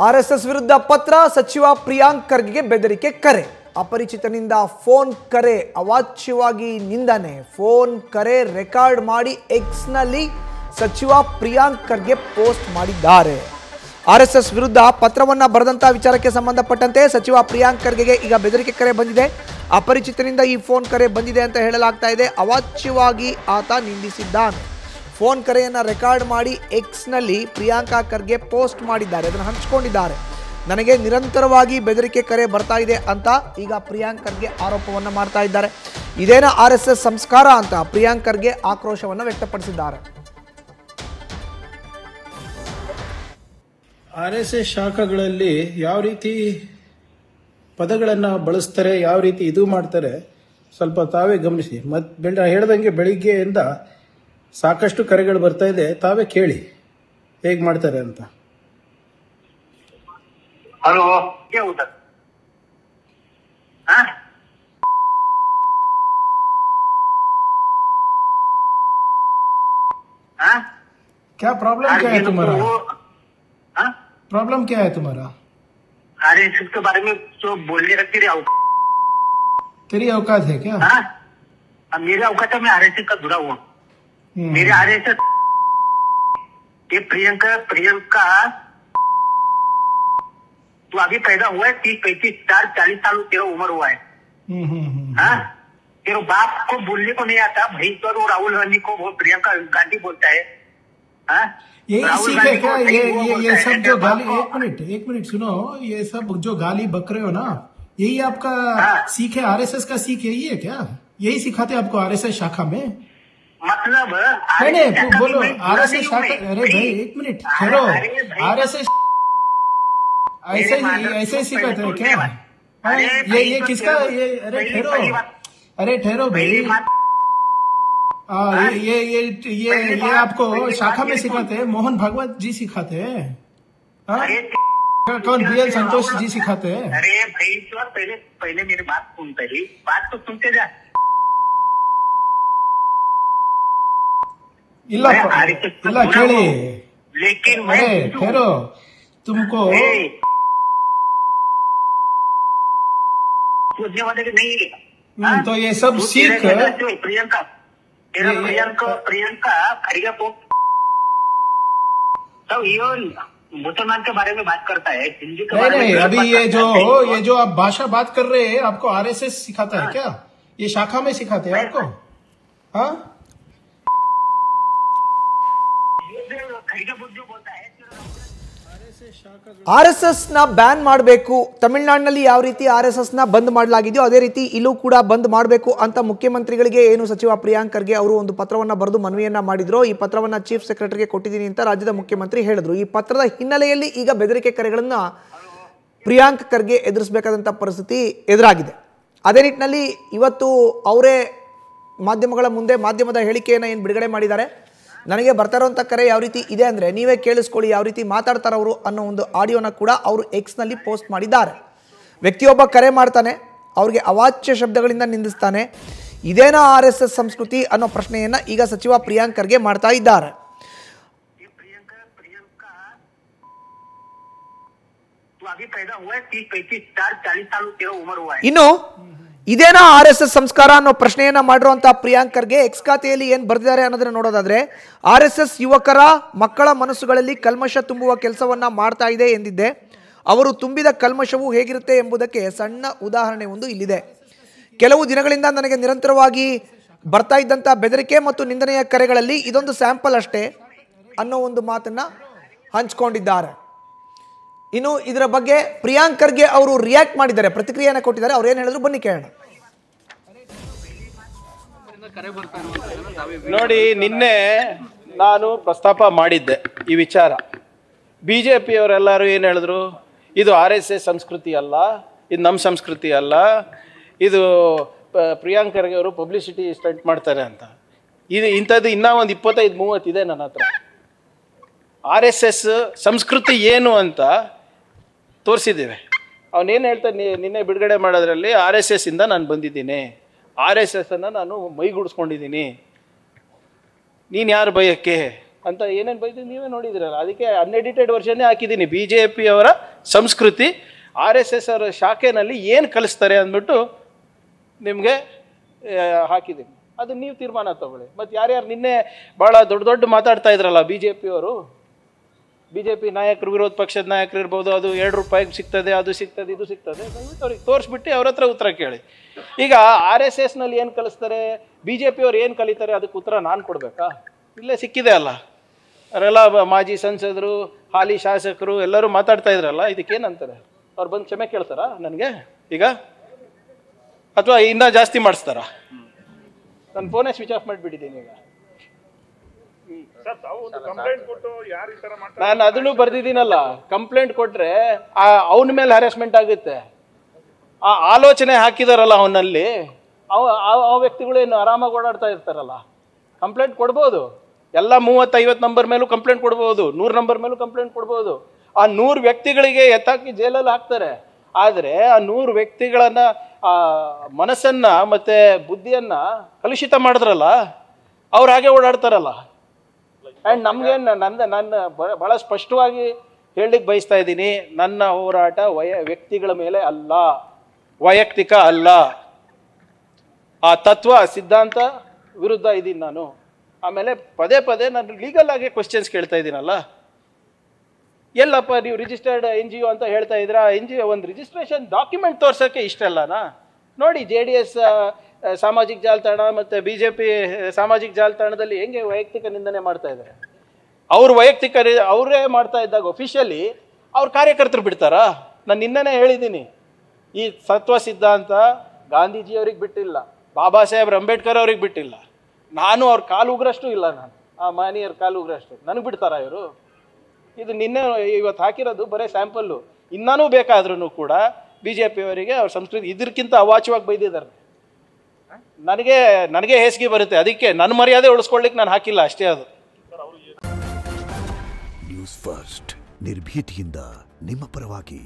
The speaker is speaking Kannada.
ಆರ್ಎಸ್ಎಸ್ ವಿರುದ್ಧ ಪತ್ರ, ಸಚಿವ ಪ್ರಿಯಾಂಕ್ ಖರ್ಗೆಗೆ ಬೆದರಿಕೆ ಕರೆ. ಅಪರಿಚಿತನಿಂದ ಫೋನ್ ಕರೆ, ಅವಾಚ್ಯವಾಗಿ ನಿಂದನೆ. ಫೋನ್ ಕರೆ ರೆಕಾರ್ಡ್ ಮಾಡಿ ಎಕ್ಸ್ನಲ್ಲಿ ಸಚಿವ ಪ್ರಿಯಾಂಕ್ ಖರ್ಗೆ ಪೋಸ್ಟ್ ಮಾಡಿದ್ದಾರೆ. ಆರ್ಎಸ್ಎಸ್ ವಿರುದ್ಧ ಪತ್ರವನ್ನು ಬರೆದಂತಹ ವಿಚಾರಕ್ಕೆ ಸಂಬಂಧಪಟ್ಟಂತೆ ಸಚಿವ ಪ್ರಿಯಾಂಕ್ ಖರ್ಗೆಗೆ ಈಗ ಬೆದರಿಕೆ ಕರೆ ಬಂದಿದೆ. ಅಪರಿಚಿತನಿಂದ ಈ ಫೋನ್ ಕರೆ ಬಂದಿದೆ ಅಂತ ಹೇಳಲಾಗ್ತಾ ಇದೆ. ಅವಾಚ್ಯವಾಗಿ ಆತ ನಿಂದಿಸಿದ್ದಾನೆ. ಫೋನ್ ಕರೆಯನ್ನು ರೆಕಾರ್ಡ್ ಮಾಡಿ ಎಕ್ಸ್ನಲ್ಲಿ ಪ್ರಿಯಾಂಕಾ ಖರ್ಗೆ ಪೋಸ್ಟ್ ಮಾಡಿದ್ದಾರೆ, ಅದನ್ನು ಹಂಚಿಕೊಂಡಿದ್ದಾರೆ. ನನಗೆ ನಿರಂತರವಾಗಿ ಬೆದರಿಕೆ ಕರೆ ಬರ್ತಾ ಇದೆ ಅಂತ ಈಗ ಪ್ರಿಯಾಂಕ್ ಖರ್ಗೆ ಆರೋಪವನ್ನು ಮಾಡ್ತಾ ಇದ್ದಾರೆ. ಇದೇನ ಆರ್ಎಸ್ಎಸ್ ಸಂಸ್ಕಾರ ಅಂತ ಪ್ರಿಯಾಂಕ್ ಖರ್ಗೆ ಆಕ್ರೋಶವನ್ನು ವ್ಯಕ್ತಪಡಿಸಿದ್ದಾರೆ. ಆರ್ಎಸ್ಎಸ್ ಶಾಖೆಗಳಲ್ಲಿ ಯಾವ ರೀತಿ ಪದಗಳನ್ನು ಬಳಸ್ತಾರೆ, ಯಾವ ರೀತಿ ಇದು ಮಾಡ್ತಾರೆ, ಸ್ವಲ್ಪ ತಾವೇ ಗಮನಿಸಿ. ಮತ್ತು ಹೇಳ್ದಂಗೆ ಬೆಳಿಗ್ಗೆಯಿಂದ ಸಾಕಷ್ಟು ಕರೆಗಳು ಬರ್ತಾ ಇದೆ, ತಾವೇ ಕೇಳಿ ಹೇಗೆ ಮಾಡ್ತಾರೆ ಅಂತ. हेलो, क्या होता है? क्या प्रॉब्लम क्या है तुम्हारा? प्रॉब्लम क्या है तुम्हारा? अरे इसके बारे में जो बोलने रखती रही तेरी औकात है क्या? मेरे औकात है, मैं आरएसएस का जुड़ा हुआ. मेरे आरएसएस ये प्रियंका तो अभी पैदा हुआ है 30-35-40 साल तेरा उम्र हुआ है. तेरे बाप को बोलने को नहीं आता भाई, तो राहुल गांधी को वो प्रियंका गांधी बोलता है. यही सीख है क्या? ये सब जो गाली, एक मिनट सुनो, ये सब जो गाली बक रहे हो ना, यही आपका सीख है? आरएसएस का सीख यही है क्या? यही सिखाते आपको आरएसएस शाखा में? मतलब नहीं बोलो आरएसएस शाखा. अरे भाई एक मिनट ठहरो, आरएसएस ऐसे ही सिखाते हैं क्या? ये किसका ये? अरे ठहरो भाई, ये आपको शाखा में सिखाते हैं? मोहन भागवत जी सिखाते हैं? कौन BL संतोष जी सिखाते हैं? अरे भाई पहले मेरी बात सुन, पहली बात तो सुनते जा. ಇಲ್ಲ ಕೇಳಿ, लेकिन ठहरो, तुमको सोचने वाले नहीं. तो ये सब सीख प्रियंका खड़िया को तो ये मुसलमान के बारे में बात करता है, हिंदी के बारे में. अभी ये जो आप भाषा बात कर रहे हैं, आपको आरएसएस सिखाता है क्या? ये शाखा में सिखाते हैं आपको? हाँ, ಆರ್ಎಸ್ಎಸ್ ನ ಬ್ಯಾನ್ ಮಾಡಬೇಕು. ತಮಿಳುನಾಡಿನಲ್ಲಿ ಯಾವ ರೀತಿ ಆರ್ಎಸ್ಎಸ್ ನ ಬಂದ್ ಮಾಡಲಾಗಿದೆಯೋ ಅದೇ ರೀತಿ ಇಲ್ಲೂ ಕೂಡ ಬಂದ್ ಮಾಡಬೇಕು ಅಂತ ಮುಖ್ಯಮಂತ್ರಿಗಳಿಗೆ ಏನು ಸಚಿವ ಪ್ರಿಯಾಂಕ್ ಖರ್ಗೆ ಅವರು ಒಂದು ಪತ್ರವನ್ನು ಬರೆದು ಮನವಿಯನ್ನ ಮಾಡಿದ್ರು. ಈ ಪತ್ರವನ್ನು ಚೀಫ್ ಸೆಕ್ರೆಟರಿಗೆ ಕೊಟ್ಟಿದ್ದೀನಿ ಅಂತ ರಾಜ್ಯದ ಮುಖ್ಯಮಂತ್ರಿ ಹೇಳಿದ್ರು. ಈ ಪತ್ರದ ಹಿನ್ನೆಲೆಯಲ್ಲಿ ಈಗ ಬೆದರಿಕೆ ಕರೆಗಳನ್ನ ಪ್ರಿಯಾಂಕ್ ಖರ್ಗೆ ಎದುರಿಸಬೇಕಾದಂಥ ಪರಿಸ್ಥಿತಿ ಎದುರಾಗಿದೆ. ಅದೇ ನಿಟ್ಟಿನಲ್ಲಿ ಇವತ್ತು ಅವರೇ ಮಾಧ್ಯಮಗಳ ಮುಂದೆ ಮಾಧ್ಯಮದ ಹೇಳಿಕೆಯನ್ನು ಏನು ಬಿಡುಗಡೆ ಮಾಡಿದ್ದಾರೆ. ನನಗೆ ಬರ್ತಾ ಇರೋಂಥ ಕರೆ ಯಾವ ರೀತಿ ಇದೆ ಅಂದರೆ ನೀವೇ ಕೇಳಿಸ್ಕೊಳ್ಳಿ ಯಾವ ರೀತಿ ಮಾತಾಡ್ತಾರೆ ಅವರು ಅನ್ನೋ ಒಂದು ಆಡಿಯೋನ ಕೂಡ ಅವರು ಎಕ್ಸ್ನಲ್ಲಿ ಪೋಸ್ಟ್ ಮಾಡಿದ್ದಾರೆ. ವ್ಯಕ್ತಿಯೊಬ್ಬ ಕರೆ ಮಾಡ್ತಾನೆ, ಅವ್ರಿಗೆ ಅವಾಚ್ಯ ಶಬ್ದಗಳಿಂದ ನಿಂದಿಸ್ತಾನೆ. ಇದೇನಾ ಆರ್ಎಸ್ಎಸ್ ಸಂಸ್ಕೃತಿ ಅನ್ನೋ ಪ್ರಶ್ನೆಯನ್ನು ಈಗ ಸಚಿವ ಪ್ರಿಯಾಂಕ್ ಖರ್ಗೆ ಮಾಡ್ತಾ ಇದ್ದಾರೆ. ಇನ್ನು ಇದೇನಾ ಆರ್ಎಸ್ಎಸ್ ಸಂಸ್ಕಾರ ಅನ್ನೋ ಪ್ರಶ್ನೆಯನ್ನ ಮಾಡಿರುವಂತಹ ಪ್ರಿಯಾಂಕ್ ಖರ್ಗೆ ಎಕ್ಸ್ ಖಾತೆಯಲ್ಲಿ ಏನು ಬರೆದಿದ್ದಾರೆ ಅನ್ನೋದನ್ನ ನೋಡೋದಾದ್ರೆ, ಆರ್ಎಸ್ಎಸ್ ಯುವಕರ ಮಕ್ಕಳ ಮನಸ್ಸುಗಳಲ್ಲಿ ಕಲ್ಮಶ ತುಂಬುವ ಕೆಲಸವನ್ನ ಮಾಡ್ತಾ ಇದೆ ಎಂದಿದ್ದೆ. ಅವರು ತುಂಬಿದ ಕಲ್ಮಶವು ಹೇಗಿರುತ್ತೆ ಎಂಬುದಕ್ಕೆ ಸಣ್ಣ ಉದಾಹರಣೆ ಒಂದು ಇಲ್ಲಿದೆ. ಕೆಲವು ದಿನಗಳಿಂದ ನನಗೆ ನಿರಂತರವಾಗಿ ಬರ್ತಾ ಇದ್ದಂಥ ಬೆದರಿಕೆ ಮತ್ತು ನಿಂದನೆಯ ಕರೆಗಳಲ್ಲಿ ಇದೊಂದು ಸ್ಯಾಂಪಲ್ ಅಷ್ಟೇ ಅನ್ನೋ ಒಂದು ಮಾತನ್ನ ಹಂಚ್ಕೊಂಡಿದ್ದಾರೆ. ಇನ್ನು ಇದರ ಬಗ್ಗೆ ಪ್ರಿಯಾಂಕ್ ಖರ್ಗೆ ಅವರು ರಿಯಾಕ್ಟ್ ಮಾಡಿದ್ದಾರೆ, ಪ್ರತಿಕ್ರಿಯೆಯನ್ನು ಕೊಟ್ಟಿದ್ದಾರೆ. ಅವ್ರು ಏನು ಹೇಳಿದ್ರು ಬನ್ನಿ ಕೇಳೋಣ. ನೋಡಿ, ನಿನ್ನೆ ನಾನು ಪ್ರಸ್ತಾಪ ಮಾಡಿದ್ದೆ ಈ ವಿಚಾರ. BJPಯವರೆಲ್ಲರೂ ಏನು ಹೇಳಿದ್ರು, ಇದು RSS ಸಂಸ್ಕೃತಿ ಅಲ್ಲ, ಇದು ನಮ್ಮ ಸಂಸ್ಕೃತಿ ಅಲ್ಲ, ಇದು ಪ್ರಿಯಾಂಕ್ ಖರ್ಗೆ ಅವರು ಪಬ್ಲಿಸಿಟಿ ಸ್ಟಂಟ್ ಮಾಡ್ತಾರೆ ಅಂತ. ಇದು ಇಂಥದ್ದು ಇನ್ನೂ ಒಂದು 25-30 ಇದೆ ನನ್ನ ಹತ್ರ. RSS ಸಂಸ್ಕೃತಿ ಏನು ಅಂತ ತೋರಿಸಿದ್ದೇವೆ. ಅವನೇನು ಹೇಳ್ತಾನೆ, ನಿನ್ನೆ ಬಿಡುಗಡೆ ಮಾಡೋದ್ರಲ್ಲಿ RSS ಇಂದ ನಾನು ಬಂದಿದ್ದೀನಿ, RSS ಅನ್ನು ನಾನು ಮೈಗೂಡಿಸ್ಕೊಂಡಿದ್ದೀನಿ, ನೀನು ಯಾರು ಭಯಕ್ಕೆ ಅಂತ ಏನೇನು ಬೈದು ನೀವೇ ನೋಡಿದಿರಲ್ಲ. ಅದಕ್ಕೆ ಅನ್ಎಡಿಟೆಡ್ ವರ್ಷನ್ನೇ ಹಾಕಿದ್ದೀನಿ. BJPಯವರ ಸಂಸ್ಕೃತಿ RSS ಅವರ ಶಾಖೆನಲ್ಲಿ ಏನು ಕಲಿಸ್ತಾರೆ ಅಂದ್ಬಿಟ್ಟು ನಿಮಗೆ ಹಾಕಿದ್ದೀನಿ. ಅದು ನೀವು ತೀರ್ಮಾನ ತಗೊಳ್ಳಿ. ಮತ್ತು ಯಾರ್ಯಾರು ನಿನ್ನೆ ಭಾಳ ದೊಡ್ಡ ಮಾತಾಡ್ತಾ ಇದ್ರಲ್ಲ BJP ನಾಯಕರು, ವಿರೋಧ ಪಕ್ಷದ ನಾಯಕರು ಇರ್ಬೋದು, ಅದು 2 ರೂಪಾಯಿಗೆ ಸಿಗ್ತದೆ, ಅದು ಸಿಗ್ತದೆ, ಇದು ಸಿಗ್ತದೆ, ಅವ್ರಿಗೆ ತೋರಿಸ್ಬಿಟ್ಟು ಅವ್ರ ಹತ್ರ ಉತ್ತರ ಕೇಳಿ. ಈಗ RSSನಲ್ಲಿ ಏನು ಕಲಿಸ್ತಾರೆ, BJP ಅವ್ರು ಏನು ಕಲಿತಾರೆ, ಅದಕ್ಕೆ ಉತ್ತರ ನಾನು ಕೊಡಬೇಕಾ? ಇಲ್ಲೇ ಸಿಕ್ಕಿದೆ ಅಲ್ಲ, ಅವರೆಲ್ಲ ಮಾಜಿ ಸಂಸದರು, ಹಾಲಿ ಶಾಸಕರು ಎಲ್ಲರೂ ಮಾತಾಡ್ತಾ ಇದ್ರಲ್ಲ, ಇದಕ್ಕೇನಂತಾರೆ? ಅವ್ರು ಬಂದು ಕ್ಷಮೆ ಕೇಳ್ತಾರಾ ನನಗೆ ಈಗ, ಅಥವಾ ಇನ್ನೂ ಜಾಸ್ತಿ ಮಾಡಿಸ್ತಾರಾ? ನನ್ನ ಫೋನೇ ಸ್ವಿಚ್ ಆಫ್ ಮಾಡಿಬಿಟ್ಟಿದ್ದೀನಿ ಈಗ. ನಾನು ಅದನ್ನು ಬರ್ದಿದ್ದೀನಲ್ಲ, ಕಂಪ್ಲೇಂಟ್ ಕೊಟ್ರೆ ಅವನ ಮೇಲೆ ಹ್ಯಾರಾಸ್ಮೆಂಟ್ ಆಗುತ್ತೆ. ಆ ಆಲೋಚನೆ ಹಾಕಿದಾರಲ್ಲ ಅವನಲ್ಲಿ, ಆ ವ್ಯಕ್ತಿಗಳೇನು ಆರಾಮಾಗಿ ಓಡಾಡ್ತಾ ಇರ್ತಾರಲ್ಲ, ಕಂಪ್ಲೇಂಟ್ ಕೊಡ್ಬೋದು. ಎಲ್ಲ 30-50 ನಂಬರ್ ಮೇಲೂ ಕಂಪ್ಲೇಂಟ್ ಕೊಡ್ಬೋದು, 100 ನಂಬರ್ ಮೇಲೂ ಕಂಪ್ಲೇಂಟ್ ಕೊಡ್ಬೋದು. ಆ 100 ವ್ಯಕ್ತಿಗಳಿಗೆ ಎತ್ತಾಕಿ ಜೈಲಲ್ಲಿ ಹಾಕ್ತಾರೆ. ಆದರೆ ಆ 100 ವ್ಯಕ್ತಿಗಳನ್ನ ಮನಸ್ಸನ್ನ ಮತ್ತೆ ಬುದ್ಧಿಯನ್ನ ಕಲುಷಿತ ಮಾಡಿದ್ರಲ್ಲ, ಅವ್ರು ಹಾಗೆ ಓಡಾಡ್ತಾರಲ್ಲ. ಆ್ಯಂಡ್ ನಮ್ಗೇನು ನನ್ನ ಬಹಳ ಸ್ಪಷ್ಟವಾಗಿ ಹೇಳಲಿಕ್ಕೆ ಬಯಸ್ತಾ ಇದ್ದೀನಿ, ನನ್ನ ಹೋರಾಟ ವ್ಯಕ್ತಿಗಳ ಮೇಲೆ ಅಲ್ಲ, ವೈಯಕ್ತಿಕ ಅಲ್ಲ. ಆ ತತ್ವ ಸಿದ್ಧಾಂತ ವಿರುದ್ಧ ಇದ್ದೀನಿ ನಾನು. ಆಮೇಲೆ ಪದೇ ನಾನು ಲೀಗಲ್ ಆಗಿ ಕ್ವಶನ್ಸ್ ಕೇಳ್ತಾ ಇದ್ದೀನಲ್ಲ, ಎಲ್ಲಪ್ಪ ನೀವು ರಿಜಿಸ್ಟರ್ಡ್ NGO ಅಂತ ಹೇಳ್ತಾ ಇದ್ರ, NGO ಒಂದು ರಿಜಿಸ್ಟ್ರೇಷನ್ ಡಾಕ್ಯುಮೆಂಟ್ ತೋರ್ಸೋಕ್ಕೆ ಇಷ್ಟ ಅಲ್ಲನಾ? ನೋಡಿ, JDS ಸಾಮಾಜಿಕ ಜಾಲತಾಣ ಮತ್ತು BJP ಸಾಮಾಜಿಕ ಜಾಲತಾಣದಲ್ಲಿ ಹೆಂಗೆ ವೈಯಕ್ತಿಕ ನಿಂದನೆ ಮಾಡ್ತಾ ಇದ್ದಾರೆ. ಅವ್ರು ವೈಯಕ್ತಿಕ ಅವರೇ ಮಾಡ್ತಾ ಇದ್ದಾಗ ಅಫಿಷಿಯಲಿ ಅವ್ರ ಕಾರ್ಯಕರ್ತರು ಬಿಡ್ತಾರಾ? ನಾನು ನಿನ್ನೆನೇ ಹೇಳಿದ್ದೀನಿ, ಈ ತತ್ವ ಸಿದ್ಧಾಂತ ಗಾಂಧೀಜಿಯವ್ರಿಗೆ ಬಿಟ್ಟಿಲ್ಲ, ಬಾಬಾ ಸಾಹೇಬ್ ಅಂಬೇಡ್ಕರ್ ಅವ್ರಿಗೆ ಬಿಟ್ಟಿಲ್ಲ, ನಾನು ಅವ್ರ ಕಾಲು ಉಗ್ರಷ್ಟು ಇಲ್ಲ, ನಾನು ಆ ಮಾನಿಯರ್ ಕಾಲು ಉಗ್ರಷ್ಟು. ನನಗೆ ಬಿಡ್ತಾರಾ ಇವರು? ಇದು ನಿನ್ನೆ ಇವತ್ತು ಹಾಕಿರೋದು ಬರೀ ಸ್ಯಾಂಪಲ್ಲು. ಇನ್ನೂ ಬೇಕಾದ್ರೂ ಕೂಡ BJP ಅವರಿಗೆ ಅವ್ರ ಸಂಸ್ಕೃತಿ ಇದಕ್ಕಿಂತ ಅವಾಚ್ಯವಾಗಿ ಬೈದಿದ್ದಾರೆ. ನನಗೆ ಹೇಸಿಗೆ ಬರುತ್ತೆ, ಅದಕ್ಕೆ ನನ್ನ ಮರ್ಯಾದೆ ಉಳಿಸ್ಕೊಳ್ಳಿಕ್ಕೆ ನಾನು ಹಾಕಿಲ್ಲ ಅಷ್ಟೇ. ಅದು ನ್ಯೂಸ್ ಫಸ್ಟ್, ನಿರ್ಭೀತಿಯಿಂದ ನಿಮ್ಮ ಪರವಾಗಿ.